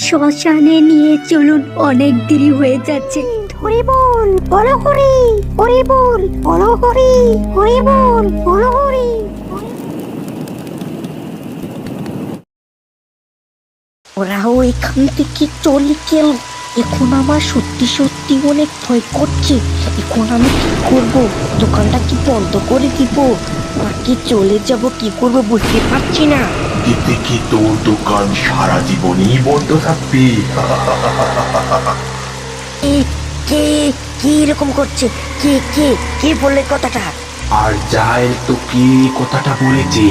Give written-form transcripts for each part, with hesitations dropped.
শ্মশানে নিয়ে চলুন, অনেক দেরি হয়ে যাচ্ছে। হরি বল, বলো হরি, হরি বল, বলো হরি, হরি বল, বলো হরি। ওরা এখান থেকে চলে গেল। এখন আমার সত্যি সত্যি অনেক ভয় করছে। এখন আমি কি করব? দোকানটা কি বন্ধ করে দিব নাকি চলে যাব? কি করব বুঝতে পারছি না। এতে কি তোর দোকান সারা জীবনই বন্ধ থাকবে? কে কি এরকম করছে? কে কে কে বললে কথাটা? আর যায় তোকে কথাটা বলেছে?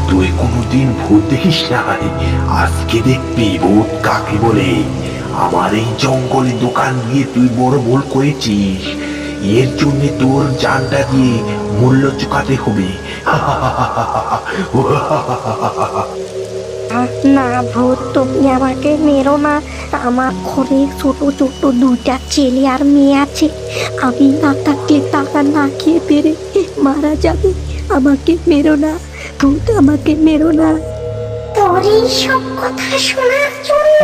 তুই কোনোদিন ভূত দেখিস নাই, আজকে দেখবি ভূত কাকে বলে। আমার এই জঙ্গলে দোকান দিয়ে তুই বড় ভুল করেছিস, এর জন্য তোর জানটা দিয়ে মূল্য চুকাতে হবে। না ভূত, তুমি আমাকে মেরো না। আমার ঘরে ছোট ছোট দুইটা ছেলে আর মেয়ে আছে। আমি না থাকলে টাকা না খেয়ে পেরে মারা যাবে। আমাকে মেরো না ভূত, আমাকে মেরো না। তোর এই সব কথা শোনার জন্য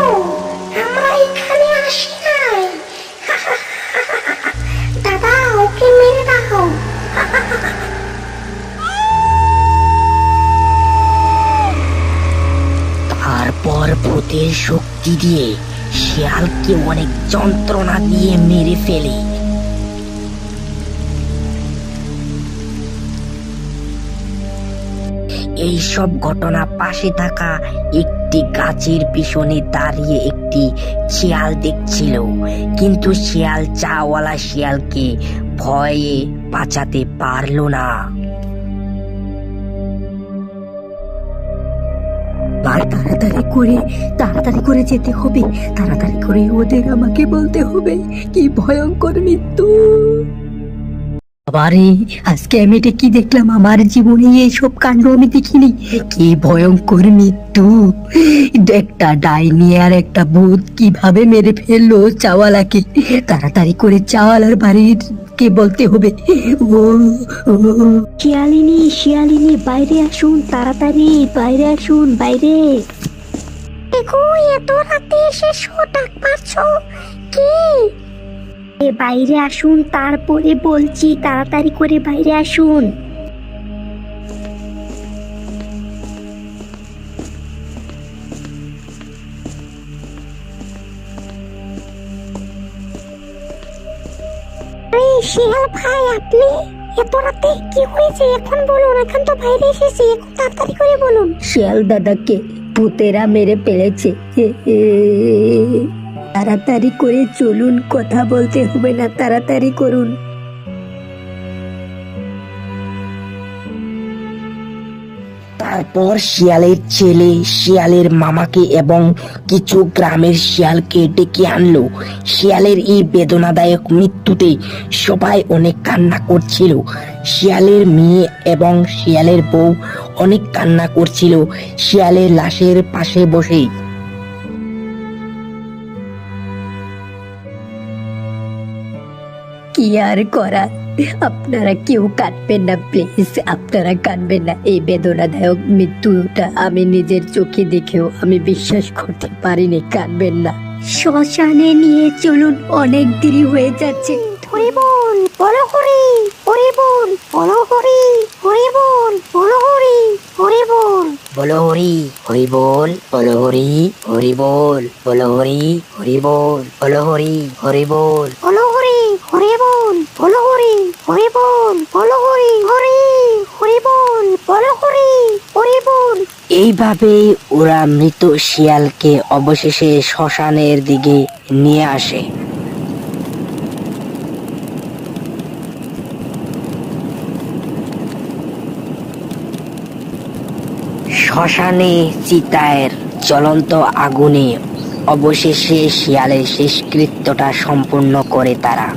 আমরা এখানে আসি নাই। দাদা, ওকে মেরে দাও। তারপর ভূতের শক্তি দিয়ে শিয়ালকে অনেক যন্ত্রণা দিয়ে মেরে ফেলে। এই সব ঘটনা পাশে থাকা একটি গাছের পিছনে দাঁড়িয়ে একটি শিয়াল দেখছিল, কিন্তু শিয়াল চাওয়ালা শিয়ালকে ভয়ে বাঁচাতে পারল না। তাড়াতাড়ি করে যেতে হবে, তাড়াতাড়ি করে ওদের আমাকে বলতে হবে কি ভয়ঙ্কর মৃত্যু। আবারে আজকে আমি এটা কি দেখলাম? আমার জীবনে এইসব কাণ্ড আমি দেখিনি। কি ভয়ঙ্কর মৃত্যু! একটা ডাইনি আর একটা ভূত কিভাবে মেরে ফেললো চাওয়ালাকে। তাড়াতাড়ি করে চাওয়ালার বাড়ির কে বলতে হবে। ও শিয়ালিনী, শিয়ালিনী, বাইরে আসুন, তাড়াতাড়ি বাইরে আসুন, বাইরে। দেখো, এত রাতে এসে ডাক পাচ্ছ কি? বাইরে আসুন, তারপরে বলছি, তাড়াতাড়ি করে বাইরে আসুন। শিয়াল ভাই, আপনি এত রাতে কি হয়েছে এখন বলুন। এখন তো বাইরে এসেছি, এখন তাড়াতাড়ি করে বলুন। শিয়াল দাদাকে ভূতেরা মেরে ফেলেছে। তাড়াতাড়ি করে চলুন, কথা বলতে হবে না, তাড়াতাড়ি করুন। তারপর শিয়ালের ছেলে শিয়ালের মামাকে এবং কিছু গ্রামের শিয়ালকে ডেকে আনলো। শিয়ালের এই বেদনাদায়ক মৃত্যুতে সবাই অনেক কান্না করছিল। শিয়ালের মেয়ে এবং শিয়ালের বউ অনেক কান্না করছিল শিয়ালের লাশের পাশে বসে। কি আর করা, আপনারা কেউ কাঁদবেন না প্লিজ, আপনারা কাঁদবেন না। এই বেদনাদায়ক মৃত্যুটা আমি নিজের চোখে দেখেও আমি বিশ্বাস করতে পারিনি। কাঁদবেন না, শ্মশানে নিয়ে চলুন, অনেক দেরি হয়ে যাচ্ছে। হরি বল, বলো হরি, হরি বল, বলো হরি, হরি বল, বলো হরি, হরি বল। বলো হরি, হরি বল, বলো হরি, হরি বল, বলো হরি, হরি বল, বলো হরি, হরি বল, বলো হরি, হরি বল, বলো হরি, হরি বল, বলো হরি, হরি, হরি বল, বলো হরি, হরি বল। এইভাবে ওরা মৃত শিয়ালকে অবশেষে শ্মশানের দিকে নিয়ে আসে। শ্মশানে চিতায়ের জ্বলন্ত আগুনে অবশেষে শিয়ালের শেষকৃত্যটা সম্পূর্ণ করে তারা।